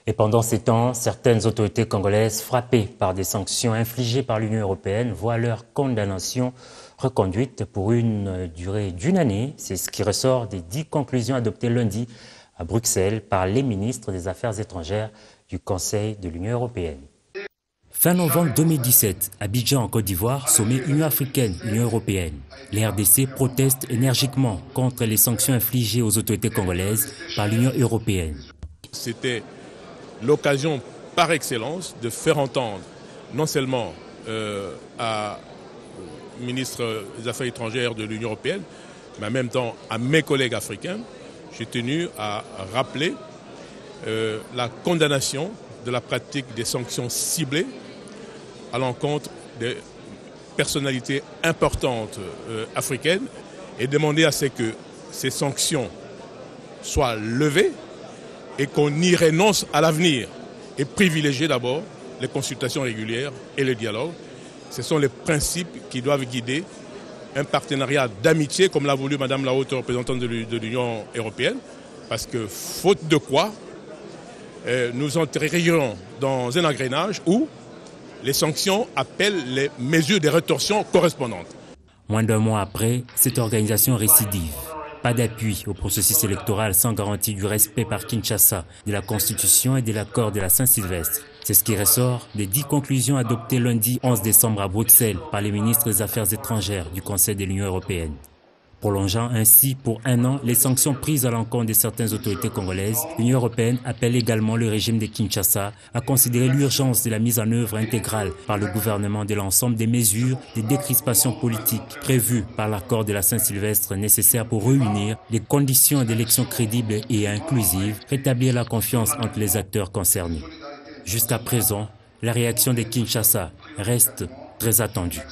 Et pendant ces temps, certaines autorités congolaises frappées par des sanctions infligées par l'Union européenne voient leur condamnation reconduite pour une durée d'une année. C'est ce qui ressort des 10 conclusions adoptées lundi à Bruxelles par les ministres des Affaires étrangères du Conseil de l'Union européenne. Fin novembre 2017, Abidjan en Côte d'Ivoire, sommet Union africaine, Union européenne. Les RDC protestent énergiquement contre les sanctions infligées aux autorités congolaises par l'Union européenne. C'était l'occasion par excellence de faire entendre non seulement à ministre des Affaires étrangères de l'Union européenne, mais en même temps à mes collègues africains, j'ai tenu à rappeler la condamnation de la pratique des sanctions ciblées à l'encontre des personnalités importantes africaines et demander à ce que ces sanctions soient levées et qu'on y renonce à l'avenir et privilégier d'abord les consultations régulières et le dialogue. Ce sont les principes qui doivent guider un partenariat d'amitié, comme l'a voulu Madame la haute représentante de l'Union européenne, parce que faute de quoi, nous entrerions dans un engrenage où les sanctions appellent les mesures de rétorsion correspondantes. Moins d'un mois après, cette organisation récidive. Pas d'appui au processus électoral sans garantie du respect par Kinshasa de la Constitution et de l'accord de la Saint-Sylvestre. C'est ce qui ressort des 10 conclusions adoptées lundi 11 décembre à Bruxelles par les ministres des Affaires étrangères du Conseil de l'Union européenne. Prolongeant ainsi pour un an les sanctions prises à l'encontre de certaines autorités congolaises, l'Union européenne appelle également le régime de Kinshasa à considérer l'urgence de la mise en œuvre intégrale par le gouvernement de l'ensemble des mesures de décrispation politique prévues par l'accord de la Saint-Sylvestre nécessaires pour réunir les conditions d'élections crédibles et inclusives, rétablir la confiance entre les acteurs concernés. Jusqu'à présent, la réaction de Kinshasa reste très attendue.